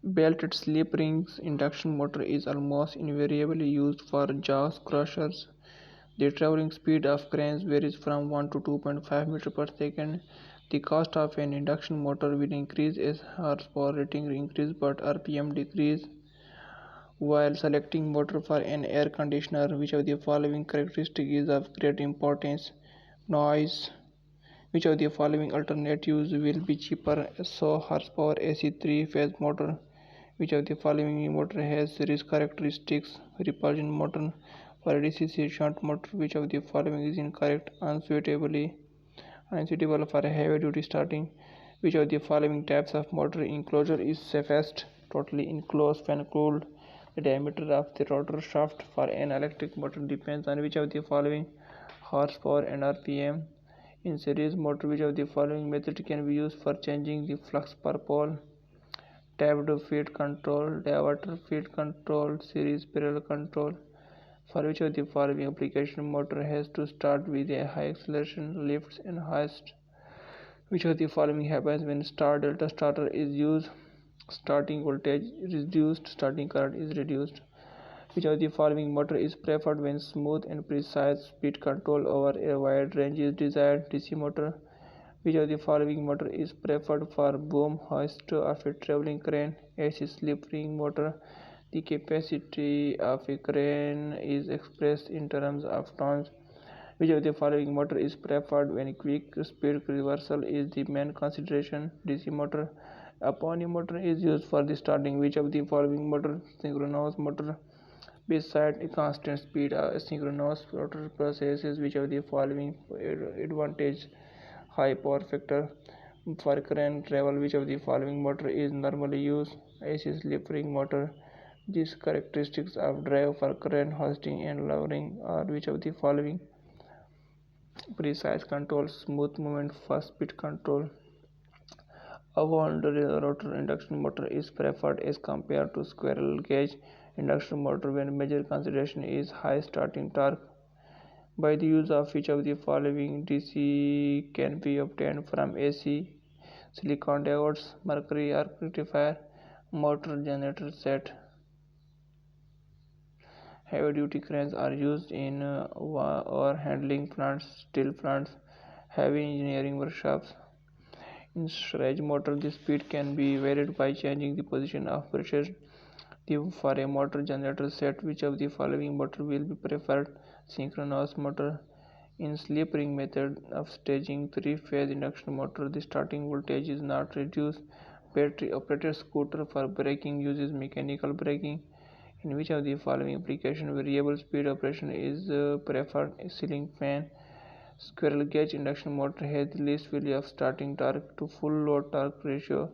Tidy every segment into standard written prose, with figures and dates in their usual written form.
Belted slip rings induction motor is almost invariably used for jaw crushers. The traveling speed of cranes varies from 1 to 2.5 meters per second. The cost of an induction motor will increase as horsepower rating increases but RPM decrease. While selecting motor for an air conditioner, which of the following characteristic is of great importance? Noise. Which of the following alternatives will be cheaper? So horsepower AC 3-phase motor. Which of the following motor has risk characteristics? Repulsion motor. For DC shunt motor, which of the following is incorrect? Unsuitable for heavy duty starting. Which of the following types of motor enclosure is safest? Totally enclosed, fan cooled. The diameter of the rotor shaft for an electric motor depends on which of the following: horsepower and RPM. In series motor, which of the following method can be used for changing the flux per pole? Tapped feed control, diverter feed control, series parallel control. For which of the following application motor has to start with a high acceleration, lifts and highest? Which of the following happens when star delta starter is used? Starting voltage is reduced, starting current is reduced. Which of the following motor is preferred when smooth and precise speed control over a wide range is desired? DC motor. Which of the following motor is preferred for boom hoist of a traveling crane? AC slip ring motor. The capacity of a crane is expressed in terms of tons. Which of the following motor is preferred when quick speed reversal is the main consideration? DC motor. A pony motor is used for the starting. Which of the following motor? Synchronous motor. Beside a constant speed, a synchronous rotor possesses which of the following advantage? High power factor. For crane travel, which of the following motor is normally used? AC slip ring motor. These characteristics of drive for crane hoisting and lowering are which of the following? Precise control, smooth movement, fast speed control. A wound rotor induction motor is preferred as compared to squirrel cage induction motor when major consideration is high starting torque. By the use of which of the following DC can be obtained from AC? Silicon diodes, mercury arc rectifier, motor generator set. Heavy duty cranes are used in or handling plants, steel plants, heavy engineering workshops. In surge motor, the speed can be varied by changing the position of brushes. For a motor generator set, which of the following motor will be preferred? Synchronous motor. In slip ring method of staging 3-phase induction motor, the starting voltage is not reduced. Battery operated scooter for braking uses mechanical braking. In which of the following application variable speed operation is preferred? A ceiling fan. Squirrel cage induction motor has the least value of starting torque to full load torque ratio.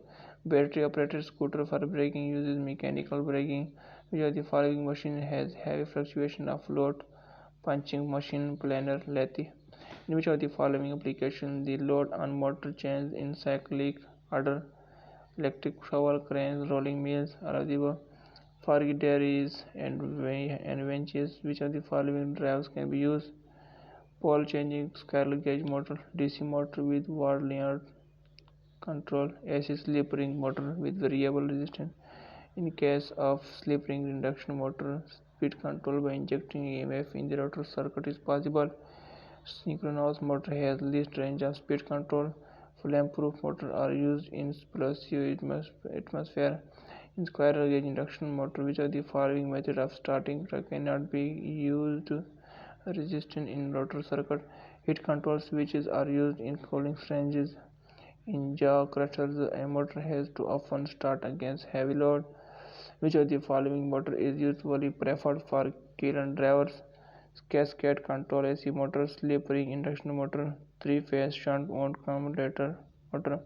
Battery operated scooter for braking uses mechanical braking. Which of the following machine has heavy fluctuation of load? Punching machine, planer, lathe. In which of the following application the load on motor changes in cyclic order? Electric shovel cranes, rolling mills, all of the above. For dairies and benches, which of the following drives can be used? Pole changing, squirrel cage motor, DC motor with ward linear control, AC slip ring motor with variable resistance. In case of slip ring induction motor, speed control by injecting EMF in the rotor circuit is possible. Synchronous motor has least range of speed control. Flame-proof motors are used in explosive atmosphere. In squirrel cage induction motor, which of the following method of starting cannot be used? Resistance in rotor circuit. Heat control switches are used in cooling ranges. In jaw crushers, a motor has to often start against heavy load. Which of the following motor is usually preferred for kiln drivers? Cascade control AC motor, slip ring induction motor, 3-phase shunt wound commutator motor.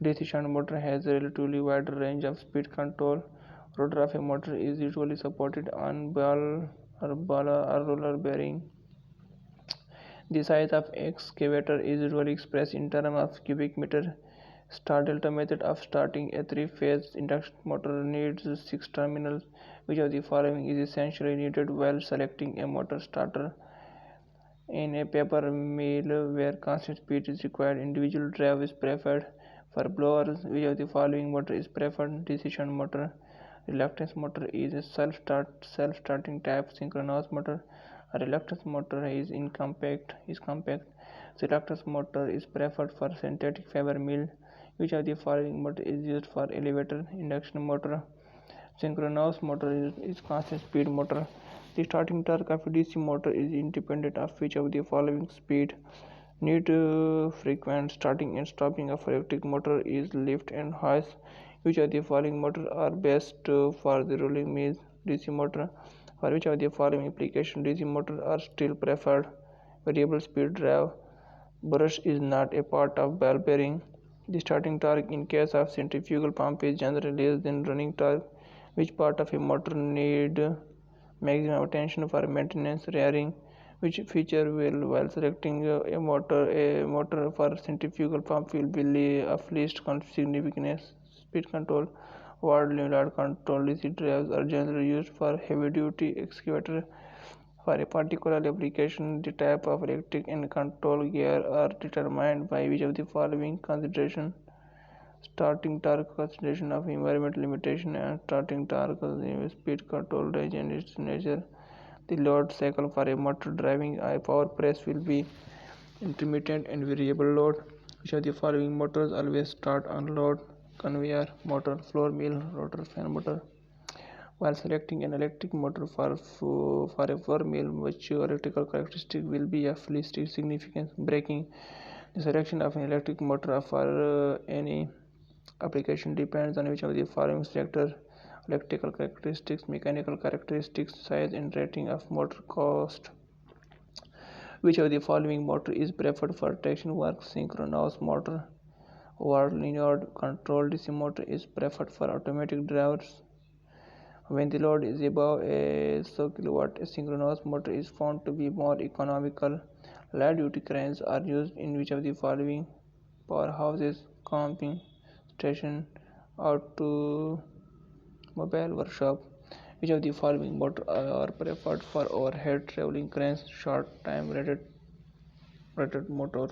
DC shunt motor has a relatively wide range of speed control. Rotor of a motor is usually supported on ball or roller bearing. The size of excavator is usually expressed in terms of cubic meter. Star delta method of starting a 3-phase induction motor needs 6 terminals. Which of the following is essentially needed while selecting a motor starter? In a paper mill where constant speed is required, individual drive is preferred. For blowers, which of the following motor is preferred? DC shunt motor. Reluctance motor is a self-starting type synchronous motor. A reluctance motor is compact. Reluctance motor is preferred for synthetic fiber mill. Which of the following motor is used for elevator? Induction motor. Synchronous motor is constant speed motor. The starting torque of a DC motor is independent of which of the following speed? Need frequent starting and stopping of electric motor is lift and hoist. Which of the following motors are best for the rolling mills? DC motor. For which of the following applications DC motors are still preferred? Variable speed drive. Brush is not a part of ball bearing. The starting torque in case of centrifugal pump is generally less than running torque. Which part of a motor need maximum attention for maintenance? Rearing. Which feature will, while selecting a motor for centrifugal pump, will be of least significance? Speed control. Wide limit control DC drives are generally used for heavy duty excavator. For a particular application, the type of electric and control gear are determined by which of the following consideration? Starting torque, consideration of environmental limitation, and starting torque, speed control range and its nature. The load cycle for a motor driving a power press will be intermittent and variable load. Which of the following motors always start on load? Conveyor motor, floor mill, rotor fan motor. While selecting an electric motor for a floor mill, which electrical characteristic will be of least significance? Braking. The selection of an electric motor for any application depends on which of the following factors: electrical characteristics, mechanical characteristics, size and rating of motor cost. Which of the following motor is preferred for traction work? Synchronous motor. Or linear control DC motor is preferred for automatic drivers. When the load is above a kilowatt, a synchronous motor is found to be more economical. Light duty cranes are used in which of the following? Powerhouses, camping station, automobile workshop. Which of the following motors are preferred for overhead traveling cranes? Short time rated motor.